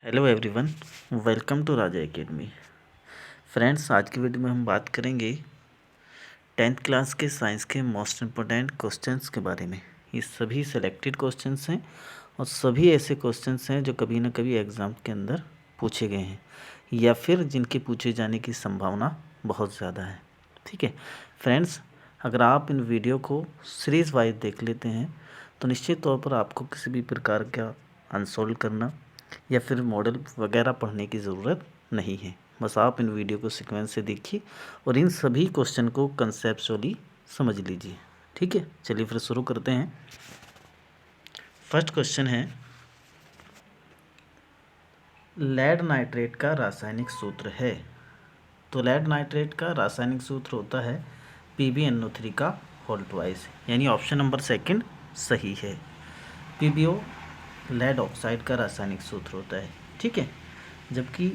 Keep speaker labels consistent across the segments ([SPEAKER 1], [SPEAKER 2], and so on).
[SPEAKER 1] Hello everyone, welcome to Raja academy. Friends, आज की video में हम बात करेंगे 10th क्लास के साइंस के मोस्ट इम्पोर्टेंट क्वेश्चंस के बारे में। ये सभी सेलेक्टेड क्वेश्चंस हैं और सभी ऐसे क्वेश्चंस हैं जो कभी ना कभी एग्ज़ाम के अंदर पूछे गए हैं या फिर जिनके पूछे जाने की संभावना बहुत ज़्यादा है। ठीक है फ्रेंड्स, अगर आप इन वीडियो को सीरीज़ वाइज देख लेते हैं तो निश्चित तौर पर आपको किसी भी प्रकार का अनसोल्व करना या फिर मॉडल वगैरह पढ़ने की ज़रूरत नहीं है। बस आप इन वीडियो को सीक्वेंस से देखिए और इन सभी क्वेश्चन को कंसेप्चुअली समझ लीजिए। ठीक है, चलिए फिर शुरू करते हैं। फर्स्ट क्वेश्चन है, लेड नाइट्रेट का रासायनिक सूत्र है। तो लेड नाइट्रेट का रासायनिक सूत्र होता है PbNO3 का होल ट्वाइस, यानी ऑप्शन नंबर सेकंड सही है। PbO लेड ऑक्साइड का रासायनिक सूत्र होता है। ठीक है, जबकि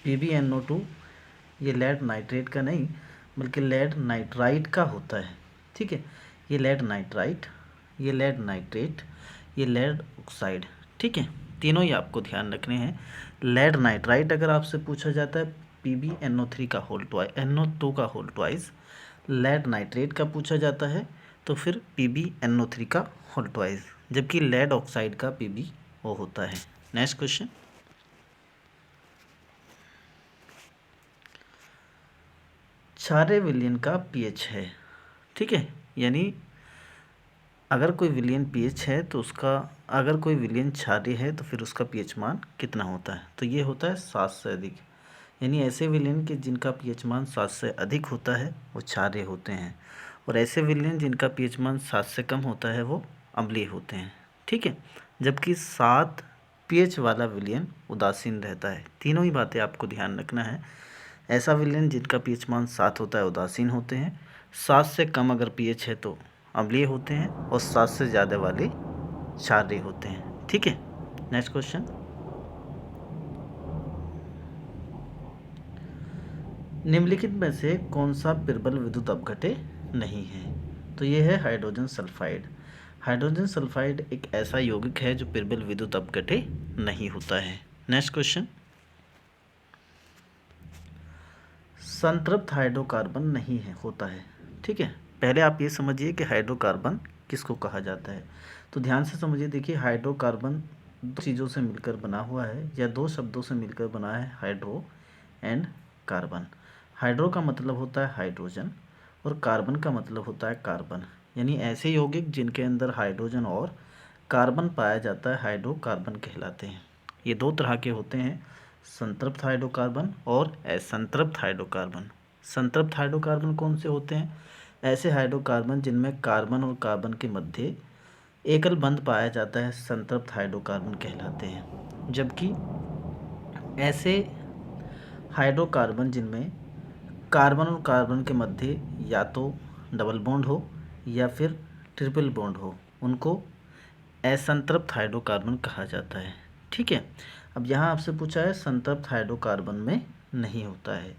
[SPEAKER 1] PbNO2 ये लेड नाइट्रेट का नहीं बल्कि लेड नाइट्राइट का होता है। ठीक है, ये लेड नाइट्राइट, ये लेड नाइट्रेट, ये लेड ऑक्साइड। ठीक है, तीनों ही आपको ध्यान रखने हैं। लेड नाइट्राइट अगर आपसे पूछा जाता है PbNO3 का होल ट्वाइस, NO2 का होल ट्वाइस, लेड नाइट्रेट का पूछा जाता है तो फिर PbNO3 का होल ट्वाइस, जबकि लेड ऑक्साइड का PbO होता है। नेक्स्ट क्वेश्चन, क्षारीय विलयन का pH है। ठीक है, यानी अगर कोई विलयन pH है तो उसका, अगर कोई विलयन क्षारीय है तो फिर उसका pH मान कितना होता है। तो ये होता है 7 से अधिक, यानी ऐसे विलयन के जिनका pH मान 7 से अधिक होता है वो क्षारीय होते हैं और ऐसे विलयन जिनका pH मान 7 से कम होता है वो अम्लीय होते हैं। ठीक है, जबकि 7 pH वाला विलयन उदासीन रहता है। तीनों ही बातें आपको ध्यान रखना है। ऐसा विलयन जिनका pH मान 7 होता है उदासीन होते हैं, 7 से कम अगर pH है तो अम्लीय होते हैं और 7 से ज़्यादा वाले क्षारीय होते हैं। ठीक है, नेक्स्ट क्वेश्चन, निम्नलिखित में से कौन सा प्रबल विद्युत अपघट्य नहीं है। तो ये है हाइड्रोजन सल्फाइड। हाइड्रोजन सल्फाइड एक ऐसा यौगिक है जो प्रबल विद्युत अपघट्य नहीं होता है। नेक्स्ट क्वेश्चन, संतृप्त हाइड्रोकार्बन नहीं है होता है। ठीक है, पहले आप ये समझिए कि हाइड्रोकार्बन किसको कहा जाता है। तो ध्यान से समझिए, देखिए हाइड्रोकार्बन दो चीज़ों से मिलकर बना हुआ है या दो शब्दों से मिलकर बना है, हाइड्रो एंड कार्बन। हाइड्रो का मतलब होता है हाइड्रोजन और कार्बन का मतलब होता है कार्बन, यानी ऐसे यौगिक जिनके अंदर हाइड्रोजन और कार्बन पाया जाता है हाइड्रोकार्बन कहलाते हैं। ये दो तरह के होते हैं, संतृप्त हाइड्रोकार्बन और असंतृप्त हाइड्रोकार्बन। संतृप्त हाइड्रोकार्बन कौन से होते हैं? ऐसे हाइड्रोकार्बन जिनमें कार्बन और कार्बन के मध्य एकल बंध पाया जाता है संतृप्त हाइड्रोकार्बन कहलाते हैं। जबकि ऐसे हाइड्रोकार्बन जिनमें कार्बन और कार्बन के मध्य या तो डबल बॉन्ड हो या फिर ट्रिपल बॉन्ड हो, उनको असंतृप्त हाइड्रोकार्बन कहा जाता है। ठीक है, अब यहाँ आपसे पूछा है संतृप्त हाइड्रोकार्बन में नहीं होता है।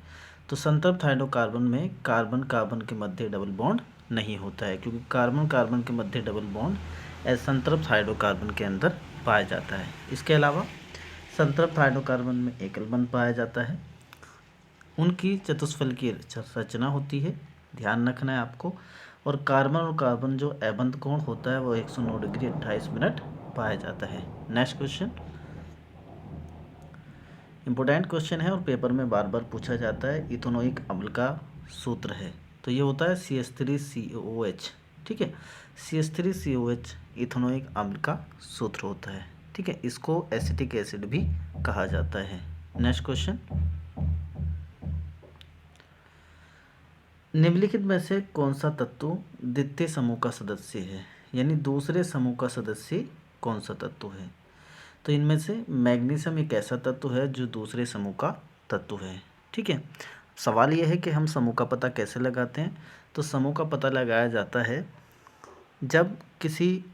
[SPEAKER 1] तो संतृप्त हाइड्रोकार्बन में कार्बन कार्बन के मध्य डबल बॉन्ड नहीं होता है, क्योंकि कार्बन कार्बन के मध्य डबल बॉन्ड असंतृप्त हाइड्रोकार्बन के अंदर पाया जाता है। इसके अलावा संतृप्त हाइड्रोकार्बन में एकल बंध पाया जाता है, उनकी चतुष्फल की रचना होती है, ध्यान रखना है आपको। और कार्बन जो अबंध कोण होता है वो 109 डिग्री 28 मिनट पाया जाता है। नेक्स्ट क्वेश्चन, इंपॉर्टेंट क्वेश्चन है और पेपर में बार बार पूछा जाता है, इथेनोइक अम्ल का सूत्र है। तो ये होता है CH3COOH। ठीक है, CH3COOH इथेनोइक अम्ल का सूत्र होता है। ठीक है, इसको एसिटिक एसिड भी कहा जाता है। नेक्स्ट क्वेश्चन, निम्नलिखित में से कौन सा तत्व द्वितीय समूह का सदस्य है, यानी दूसरे समूह का सदस्य कौन सा तत्व है। तो इनमें से मैग्नीशियम एक ऐसा तत्व है जो दूसरे समूह का तत्व है। ठीक है, सवाल यह है कि हम समूह का पता कैसे लगाते हैं। तो समूह का पता लगाया जाता है जब किसी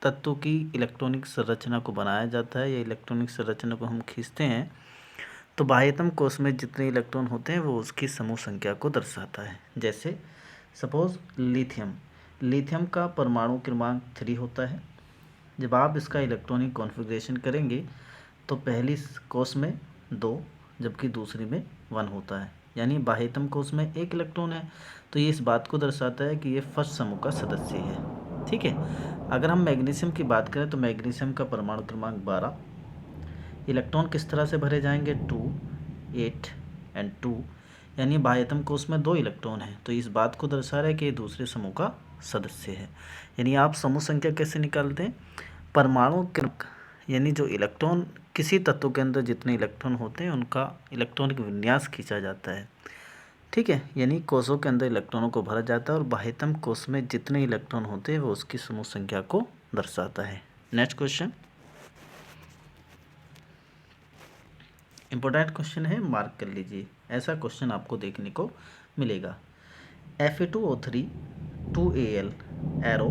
[SPEAKER 1] तत्व की इलेक्ट्रॉनिक संरचना को बनाया जाता है या इलेक्ट्रॉनिक संरचना को हम खींचते हैं तो बाह्यतम कोश में जितने इलेक्ट्रॉन होते हैं वो उसकी समूह संख्या को दर्शाता है। जैसे सपोज लिथियम का परमाणु क्रमांक 3 होता है। जब आप इसका इलेक्ट्रॉनिक कॉन्फ़िगरेशन करेंगे तो पहली कोष में 2 जबकि दूसरी में 1 होता है, यानी बाह्यतम कोष में 1 इलेक्ट्रॉन है। तो ये इस बात को दर्शाता है कि ये फर्स्ट समूह का सदस्य है। ठीक है। अगर हम मैग्नीशियम की बात करें तो मैग्नीशियम का परमाणु क्रमांक 12। इलेक्ट्रॉन किस तरह से भरे जाएंगे, 2, 8 एंड 2, यानी बाह्यतम कोष में 2 इलेक्ट्रॉन है। तो इस बात को दर्शा रहा है कि ये दूसरे समूह का सदस्य है। यानी आप समूह संख्या कैसे निकालते हैं, परमाणु क्रमांक, यानी जो इलेक्ट्रॉन किसी तत्व के अंदर जितने इलेक्ट्रॉन होते हैं उनका इलेक्ट्रॉनिक विन्यास खींचा जाता है। ठीक है, यानी कोषों के अंदर इलेक्ट्रॉनों को भरा जाता है और बाह्यतम कोष में जितने इलेक्ट्रॉन होते हैं वो उसकी समूह संख्या को दर्शाता है। नेक्स्ट क्वेश्चन, इम्पोर्टेंट क्वेश्चन है, मार्क कर लीजिए। ऐसा क्वेश्चन आपको देखने को मिलेगा। Fe2O3 2Al arrow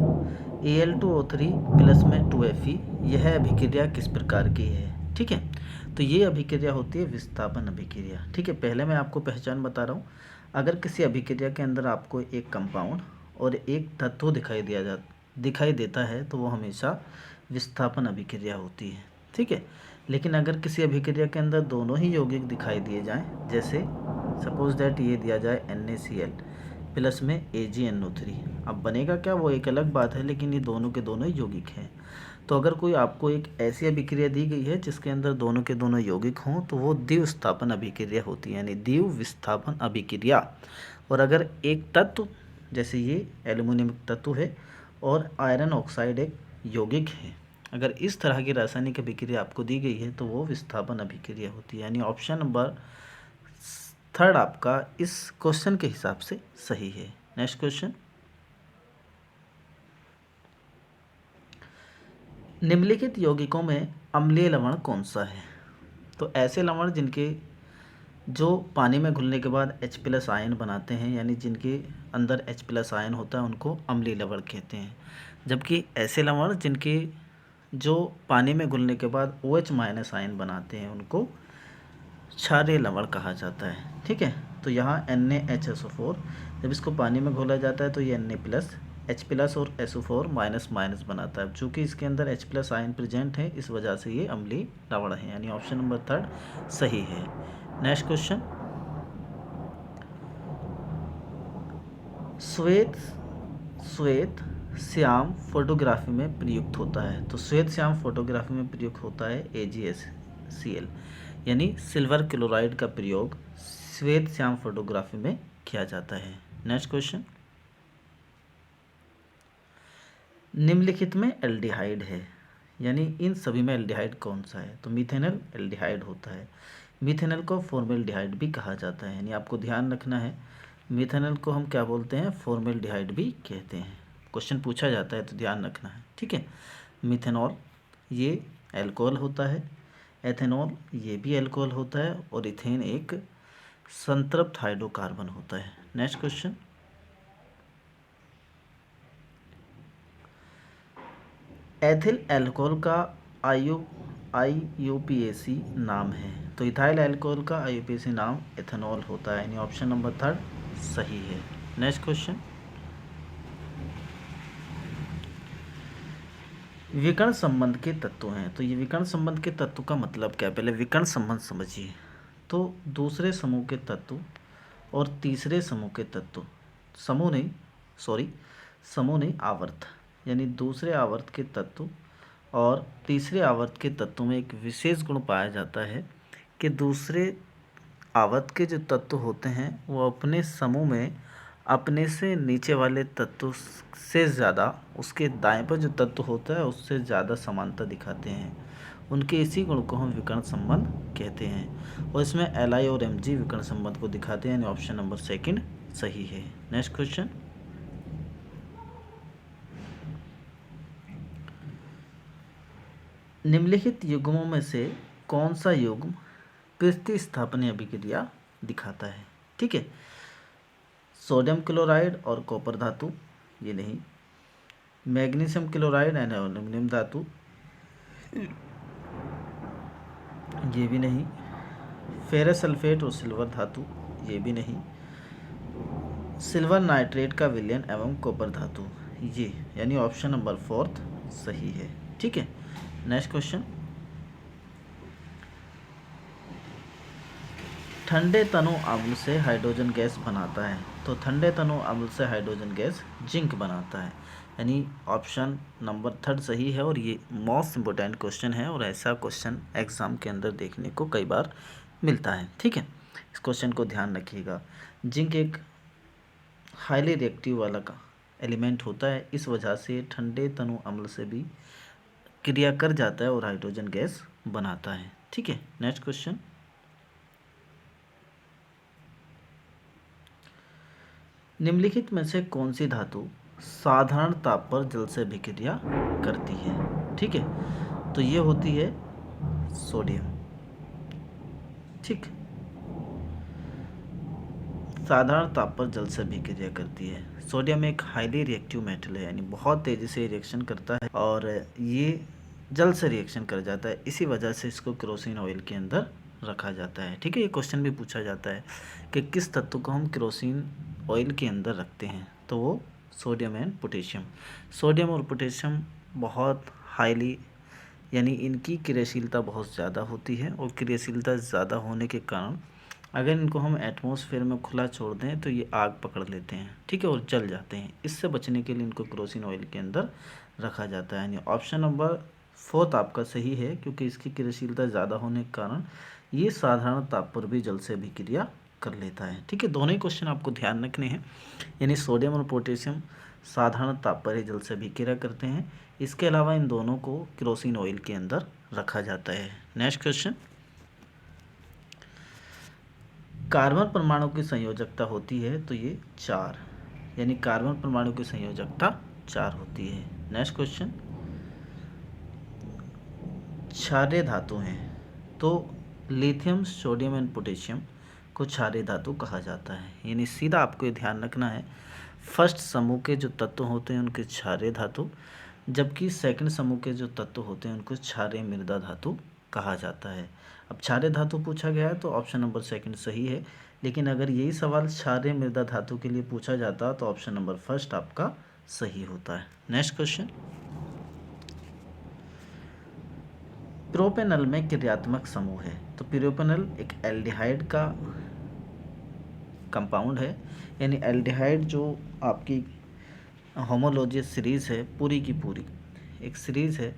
[SPEAKER 1] Al2O3 plus में 2Fe, यह अभिक्रिया किस प्रकार की है। ठीक है, तो ये अभिक्रिया होती है विस्थापन अभिक्रिया। ठीक है, पहले मैं आपको पहचान बता रहा हूँ। अगर किसी अभिक्रिया के अंदर आपको एक कंपाउंड और एक तत्व दिखाई देता है तो वो हमेशा विस्थापन अभिक्रिया होती है। ठीक है, लेकिन अगर किसी अभिक्रिया के अंदर दोनों ही यौगिक दिखाई दिए जाएं, जैसे सपोज दैट ये दिया जाए NaCl प्लस में AgNO3, अब बनेगा क्या वो एक अलग बात है, लेकिन ये दोनों के दोनों यौगिक हैं। तो अगर कोई आपको एक ऐसी अभिक्रिया दी गई है जिसके अंदर दोनों के दोनों यौगिक हों तो वो द्विविस्थापन अभिक्रिया होती है, यानी द्विविस्थापन अभिक्रिया। और अगर एक तत्व जैसे ये एल्युमिनियम तत्व है और आयरन ऑक्साइड एक यौगिक है, अगर इस तरह की रासायनिक अभिक्रिया आपको दी गई है तो वो विस्थापन अभिक्रिया होती है। यानी ऑप्शन नंबर 3 आपका इस क्वेश्चन के हिसाब से सही है। नेक्स्ट क्वेश्चन, निम्नलिखित यौगिकों में अम्लीय लवण कौन सा है। तो ऐसे लवण जिनके जो पानी में घुलने के बाद H+ आयन बनाते हैं, यानी जिनके अंदर H+ आयन होता है उनको अम्लीय लवण कहते हैं। जबकि ऐसे लवण जिनके जो पानी में घुलने के बाद OH- आयन बनाते हैं उनको क्षारीय लवण कहा जाता है। ठीक है, तो यहाँ NaHSO4 जब इसको पानी में घोला जाता है तो ये Na+, H+ और SO4- बनाता है। चूँकि इसके अंदर H+ आयन प्रेजेंट है इस वजह से ये अम्लीय लवण है, यानी ऑप्शन नंबर 3 सही है। नेक्स्ट क्वेश्चन, श्वेत श्याम फोटोग्राफी में प्रयुक्त होता है। तो श्वेत श्याम फोटोग्राफी में प्रयुक्त होता है AgCl, यानी सिल्वर क्लोराइड का प्रयोग श्वेत श्याम फोटोग्राफी में किया जाता है। नेक्स्ट क्वेश्चन, निम्नलिखित में एल्डिहाइड है, यानी इन सभी में एल्डिहाइड कौन सा है। तो मिथेनल एल्डिहाइड होता है। मिथेनल को फॉर्मेल्डिहाइड भी कहा जाता है, यानी आपको ध्यान रखना है मिथेनल को हम क्या बोलते हैं, फॉर्मेल्डिहाइड भी कहते हैं। क्वेश्चन पूछा जाता है तो ध्यान रखना है। ठीक है, मिथेनॉल ये एल्कोहल होता है, एथेनॉल ये भी एल्कोहल होता है और इथेन एक संतृप्त हाइड्रोकार्बन होता है। नेक्स्ट क्वेश्चन, एथिल अल्कोहल का IUPAC नाम है। तो इथाइल अल्कोहल का IUPAC नाम एथेनॉल होता है, यानी ऑप्शन नंबर 3 सही है। नेक्स्ट क्वेश्चन, विकर्ण संबंध के तत्व हैं। तो ये विकर्ण संबंध के तत्व का मतलब क्या है, पहले विकर्ण संबंध समझिए। तो दूसरे समूह के तत्व और तीसरे समूह के तत्व, समूह नहीं आवर्त, यानी दूसरे आवर्त के तत्व और तीसरे आवर्त के तत्व में एक विशेष गुण पाया जाता है कि दूसरे आवर्त के जो तत्व होते हैं वो अपने समूह में अपने से नीचे वाले तत्व से ज़्यादा, उसके दाएं पर जो तत्व होता है उससे ज़्यादा समानता दिखाते हैं। उनके इसी गुण को हम विकर्ण संबंध कहते हैं और इसमें Li और Mg विकर्ण संबंध को दिखाते हैं, यानी ऑप्शन नंबर 2 सही है। नेक्स्ट क्वेश्चन, निम्नलिखित युग्मों में से कौन सा युग्म प्रतिस्थापन अभिक्रिया दिखाता है। ठीक है, सोडियम क्लोराइड और कॉपर धातु ये नहीं, मैग्नीशियम क्लोराइड एंड एल्युमिनियम धातु ये भी नहीं, फेरस सल्फेट और सिल्वर धातु ये भी नहीं, सिल्वर नाइट्रेट का विलयन एवं कॉपर धातु ये, यानी ऑप्शन नंबर 4 सही है। ठीक है, नेक्स्ट क्वेश्चन, ठंडे तनु अम्ल से हाइड्रोजन गैस बनाता है, तो ठंडे तनु अम्ल से हाइड्रोजन गैस जिंक बनाता है, यानी ऑप्शन नंबर 3 सही है। और ये मोस्ट इम्पोर्टेंट क्वेश्चन है और ऐसा क्वेश्चन एग्ज़ाम के अंदर देखने को कई बार मिलता है। ठीक है, इस क्वेश्चन को ध्यान रखिएगा। जिंक एक हाईली रिएक्टिव वाला का एलिमेंट होता है, इस वजह से ठंडे तनु अम्ल से भी क्रिया कर जाता है और हाइड्रोजन गैस बनाता है। ठीक है, नेक्स्ट क्वेश्चन। निम्नलिखित में से कौन सी धातु साधारण ताप पर जल से अभिक्रिया करती है? ठीक है, तो ये होती है सोडियम। ठीक, साधारण ताप पर जल से अभिक्रिया करती है। सोडियम एक हाईली रिएक्टिव मेटल है, यानी बहुत तेज़ी से रिएक्शन करता है और ये जल से रिएक्शन कर जाता है, इसी वजह से इसको केरोसिन ऑयल के अंदर रखा जाता है। ठीक है, ये क्वेश्चन भी पूछा जाता है कि किस तत्व को हम केरोसिन ऑयल के अंदर रखते हैं, तो वो सोडियम एंड पोटेशियम। सोडियम और पोटेशियम बहुत हाईली, यानी इनकी क्रियाशीलता बहुत ज़्यादा होती है और क्रियाशीलता ज़्यादा होने के कारण अगर इनको हम एटमॉस्फेयर में खुला छोड़ दें तो ये आग पकड़ लेते हैं। ठीक है, और जल जाते हैं। इससे बचने के लिए इनको केरोसिन ऑयल के अंदर रखा जाता है, यानी ऑप्शन नंबर 4 आपका सही है, क्योंकि इसकी क्रियाशीलता ज़्यादा होने के कारण ये साधारण ताप पर भी जल से अभिक्रिया कर लेता है। ठीक है, दोनों ही क्वेश्चन आपको ध्यान रखने हैं, यानी सोडियम और पोटेशियम साधारण ताप पर ही जल से अभिक्रिया करते हैं। इसके अलावा इन दोनों को केरोसिन ऑयल के अंदर रखा जाता है। Next question. कार्बन परमाणु की संयोजकता होती है, तो ये 4, यानी कार्बन परमाणु की संयोजकता 4 होती है। Next question. क्षारीय धातु हैं, तो लिथियम, सोडियम एंड पोटेशियम को क्षारीय धातु कहा जाता है, यानी सीधा आपको ये ध्यान रखना है, फर्स्ट समूह के जो तत्व होते हैं उनके क्षारीय धातु, जबकि सेकंड समूह के जो तत्व होते हैं उनको क्षारीय मृदा धातु कहा जाता है। अब क्षारीय धातु पूछा गया है तो ऑप्शन नंबर 2 सही है, लेकिन अगर यही सवाल क्षारीय मृदा धातु के लिए पूछा जाता तो ऑप्शन नंबर 1 आपका सही होता है। Next question. प्रोपेनल में क्रियात्मक समूह है, तो प्रोपेनल एक एल्डिहाइड का कंपाउंड है, यानी एल्डिहाइड जो आपकी होमोलॉजियस सीरीज़ है, पूरी की पूरी एक सीरीज़ है,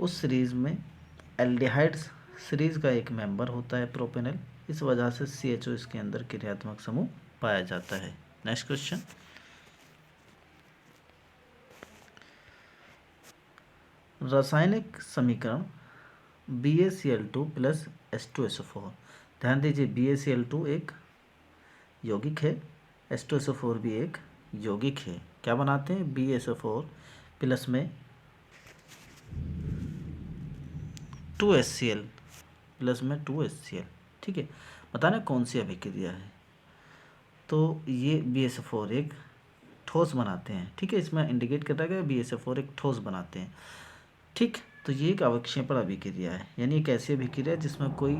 [SPEAKER 1] उस सीरीज़ में एल्डिहाइड सीरीज़ का एक मेंबर होता है प्रोपेनल, इस वजह से CHO इसके अंदर क्रियात्मक समूह पाया जाता है। Next question. रासायनिक समीकरण BaCl2 प्लस H2SO4। ध्यान दीजिए, BaCl2 एक यौगिक है, H2SO4 भी एक यौगिक है। क्या बनाते हैं? BaSO4 प्लस में 2HCl प्लस में 2HCl। ठीक है, बताना कौन सी अभिक्रिया है। तो ये BaSO4 एक ठोस बनाते हैं। ठीक है, इसमें इंडिकेट करता है कि BaSO4 एक ठोस बनाते हैं। ठीक, तो ये एक अवक्षेपण अभिक्रिया है, यानी एक ऐसी अभिक्रिया जिसमें कोई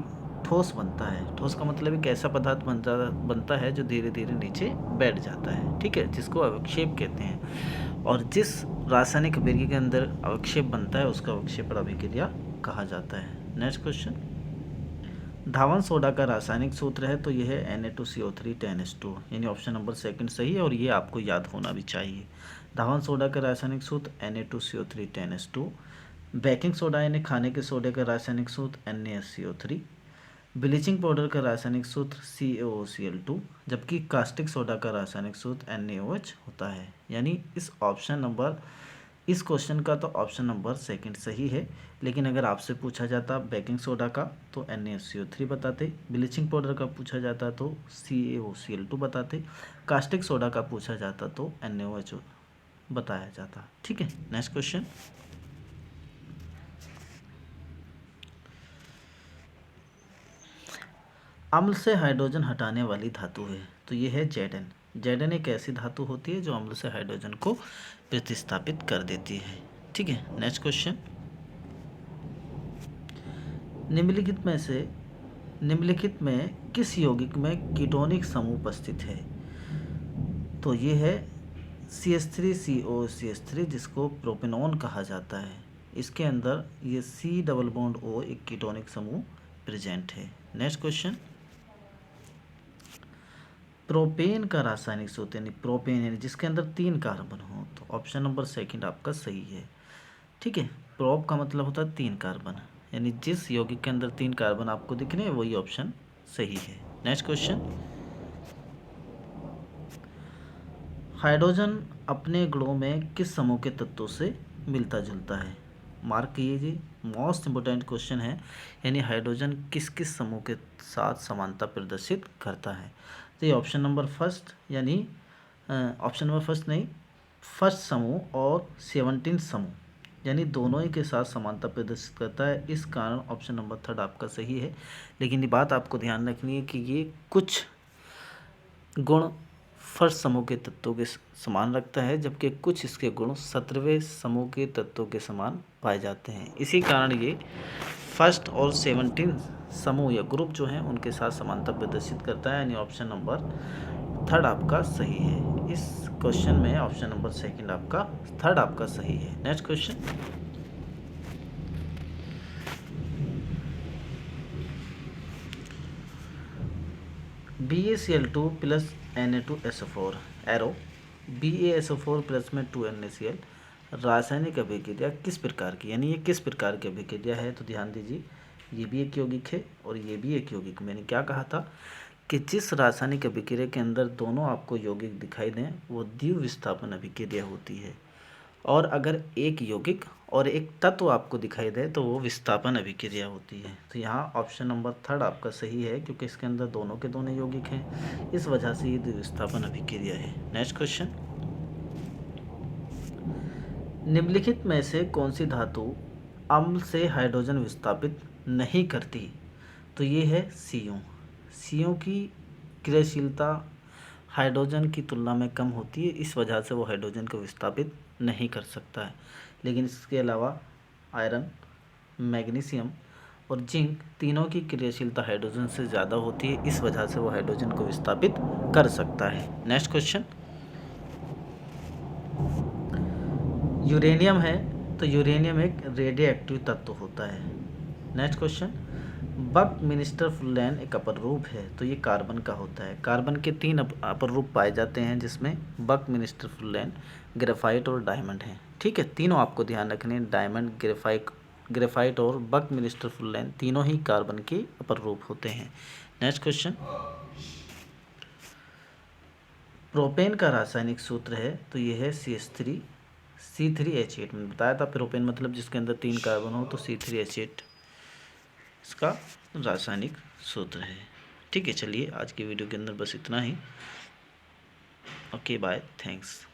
[SPEAKER 1] ठोस बनता है। ठोस का मतलब एक ऐसा पदार्थ बनता है जो धीरे धीरे नीचे बैठ जाता है। ठीक है, जिसको अवक्षेप कहते हैं, और जिस रासायनिक अभिक्रिया के अंदर अवक्षेप बनता है उसका अवक्षेपण अभिक्रिया कहा जाता है। Next question. धावन सोडा का रासायनिक सूत्र है, तो यह है Na2CO3 10H2, यानी ऑप्शन नंबर 2 सही है और ये आपको याद होना भी चाहिए। धावन सोडा का रासायनिक सूत्र Na2CO3 10H2। बेकिंग सोडा यानी खाने के सोडे का रासायनिक सूत्र NaSCO3। ब्लीचिंग पाउडर का रासायनिक सूत्र CaOCl2, जबकि कास्टिक सोडा का रासायनिक सूत्र NaOH होता है, यानी इस क्वेश्चन का तो ऑप्शन नंबर 2 सही है। लेकिन अगर आपसे पूछा जाता बेकिंग सोडा का तो NaSCO3 बताते, ब्लीचिंग पाउडर का पूछा जाता तो CaOCl2 बताते, कास्टिक सोडा का पूछा जाता तो NaOH बताया जाता। ठीक है, नेक्स्ट क्वेश्चन। अम्ल से हाइड्रोजन हटाने वाली धातु है, तो ये है Zn। Zn एक ऐसी धातु होती है जो अम्ल से हाइड्रोजन को प्रतिस्थापित कर देती है। ठीक है, नेक्स्ट क्वेश्चन। निम्नलिखित में किस यौगिक में कीटोनिक समूह उपस्थित है? तो ये है CH3COCH3, जिसको प्रोपेनॉन कहा जाता है। इसके अंदर ये C डबल बॉन्ड O एक कीटोनिक समूह प्रेजेंट है। Next question. प्रोपेन का रासायनिक सूत्र यानी प्रोपेन यानी जिसके अंदर 3 कार्बन हो, तो ऑप्शन नंबर सेकंड आपका सही है। ठीक है, प्रोप का मतलब होता है 3 कार्बन, यानी जिस यौगिक के अंदर 3 कार्बन आपको दिख रहे हैं वही ऑप्शन सही है। नेक्स्ट क्वेश्चन, हाइड्रोजन अपने गुणों में किस समूह के तत्वों से मिलता जुलता है? मार्क कीजिए, मोस्ट इम्पोर्टेंट क्वेश्चन है, यानी हाइड्रोजन किस किस समूह के साथ समानता प्रदर्शित करता है? तो ये ऑप्शन नंबर फर्स्ट यानी ऑप्शन नंबर फर्स्ट नहीं, फर्स्ट समूह और 17 समूह यानी दोनों ही के साथ समानता प्रदर्शित करता है। इस कारण ऑप्शन नंबर थर्ड आपका सही है। लेकिन ये बात आपको ध्यान रखनी है कि ये कुछ गुण फर्स्ट समूह के तत्वों के समान रखता है, जबकि कुछ इसके गुण 17वें समूह के तत्वों के समान पाए जाते हैं। इसी कारण ये फर्स्ट और 17 समूह या ग्रुप जो हैं उनके साथ समानता प्रदर्शित करता है, यानी ऑप्शन नंबर थर्ड आपका सही है। इस क्वेश्चन में ऑप्शन नंबर सेकंड आपका थर्ड आपका सही है। Next question, BaCl2 plus Na2SO4 arrow BaSO4 plus में 2NaCl रासायनिक अभिक्रिया किस प्रकार की, यानी ये किस प्रकार की अभिक्रिया है? तो ध्यान दीजिए, ये भी एक यौगिक है और ये भी एक यौगिक। मैंने क्या कहा था कि जिस रासायनिक अभिक्रिया के अंदर दोनों आपको यौगिक दिखाई दें वो द्विविस्थापन अभिक्रिया होती है, और अगर एक यौगिक और एक तत्व आपको दिखाई दे तो वो विस्थापन अभिक्रिया होती है। तो यहाँ ऑप्शन नंबर थर्ड आपका सही है, क्योंकि इसके अंदर दोनों के दोनों यौगिक हैं, इस वजह से ये द्विविस्थापन अभिक्रिया है। नेक्स्ट क्वेश्चन, निम्नलिखित में से कौन सी धातु अम्ल से हाइड्रोजन विस्थापित नहीं करती? तो ये है CO। CO की क्रियाशीलता हाइड्रोजन की तुलना में कम होती है, इस वजह से वो हाइड्रोजन को विस्थापित नहीं कर सकता है। लेकिन इसके अलावा आयरन, मैग्नीशियम और जिंक तीनों की क्रियाशीलता हाइड्रोजन से ज़्यादा होती है, इस वजह से वो हाइड्रोजन को विस्थापित कर सकता है। नेक्स्ट क्वेश्चन, यूरेनियम है तो यूरेनियम एक रेडियो एक्टिव तत्व होता है। नेक्स्ट क्वेश्चन, बकमिंस्टर फुल्लेन एक अपर रूप है, तो ये कार्बन का होता है। कार्बन के 3 अपर रूप पाए जाते हैं, जिसमें बकमिंस्टर फुल्लेन, ग्रेफाइट और डायमंड हैं। ठीक है, तीनों आपको ध्यान रखने, डायमंड, ग्रेफाइट और बकमिंस्टर फुल्लेन तीनों ही कार्बन के अपर रूप होते हैं। नेक्स्ट क्वेश्चन, प्रोपेन का रासायनिक सूत्र है, तो ये है C3H8। मैंने बताया था प्रोपेन मतलब जिसके अंदर 3 कार्बन हो, तो C3H8 इसका रासायनिक सूत्र है। ठीक है, चलिए आज की वीडियो के अंदर बस इतना ही। Okay bye, thanks.